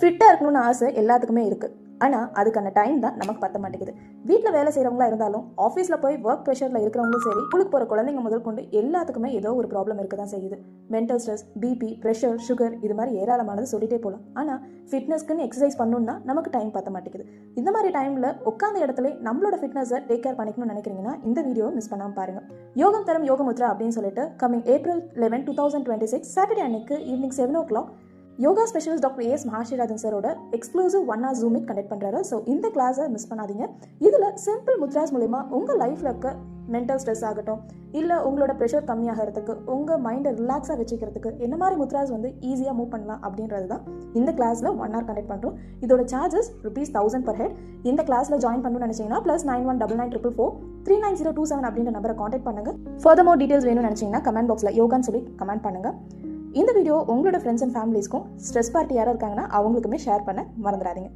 ஃபிட்டாக இருக்கணும்னு ஆசை எல்லாத்துக்குமே இருக்குது. ஆனால் அதுக்கான டைம் தான் நமக்கு பத்த மாட்டேங்குது. வீட்டில் வேலை செய்கிறவங்களா இருந்தாலும், ஆஃபீஸில் போய் ஒர்க் ப்ரெஷரில் இருக்கிறவங்களும் சரி, ஸ்கூலுக்கு போகிற குழந்தைங்க முதல் கொண்டு எல்லாத்துக்குமே ஏதோ ஒரு ப்ராப்ளம் இருக்க தான் செய்யுது. Mental stress, BP, pressure, sugar, இது மாதிரி ஏராளமானது சொல்லிட்டே போகலாம். ஆனால் ஃபிட்னஸ்க்குன்னு எக்ஸசைஸ் பண்ணணும்னா நமக்கு டைம் பத்த மாட்டேங்குது. இந்த மாதிரி டைமில் உட்காந்த இடத்துல நம்மளோட ஃபிட்னஸை டேக் கேர் பண்ணிக்கணும்னு நினைக்கிறீங்கன்னா இந்த வீடியோவை மிஸ் பண்ணாமல் பாருங்கள். யோகம் தரும் யோகமுத்ரா அப்படின்னு சொல்லிட்டு கமிங் April 11, 2026 சாட்டர்டே அன்னைக்கு evening 7 o'clock yoga specialist doctor A.S. மகாஸ்ரீராஜன் சாரோட exclusive 1 hour Zoom meet conduct பண்ணுறாரு. ஸோ இந்த கிளாஸை மிஸ் பண்ணாதீங்க. இதில் சிம்பிள் முத்ராஸ் மூலிமா உங்கள் லைஃப்பில் இருக்க மென்டல் ஸ்ட்ரெஸ் ஆகட்டும், இல்லை உங்களோட ப்ரெஷர் கம்மியாகிறதுக்கு, உங்கள் மைண்டை ரிலாக்ஸாக வச்சுக்கிறதுக்கு என்ன மாதிரி முத்ராஸ் ஈஸியாக மூவ் பண்ணலாம் அப்படின்றது தான் இந்த கிளாஸில் 1 hour கண்டக்ட் பண்ணுறோம். இதோட சார்ஜஸ் ₹1000 per head. இந்த கிளாஸில் ஜாயின் பண்ணணும்னு நினச்சிங்கன்னா +9199443927 அப்படின்ற நம்பரை காண்டாக்ட் பண்ணுங்கள். ஃபர்தர்மோர் டீட்டெயில்ஸ் வேணும்னு நினச்சிங்கன்னா கமெண்ட் பாக்ஸில் யோகான்னு சொல்லி கமெண்ட் பண்ணுங்கள். இந்த வீடியோ உங்களோட ஃப்ரெண்ட்ஸ் அண்ட் ஃபேமிலிஸ்க்கும் ஸ்ட்ரெஸ் பார்ட்டி யாராக இருக்காங்கன்னா அவங்களுக்குமே ஷேர் பண்ண மறந்துடாதீங்க.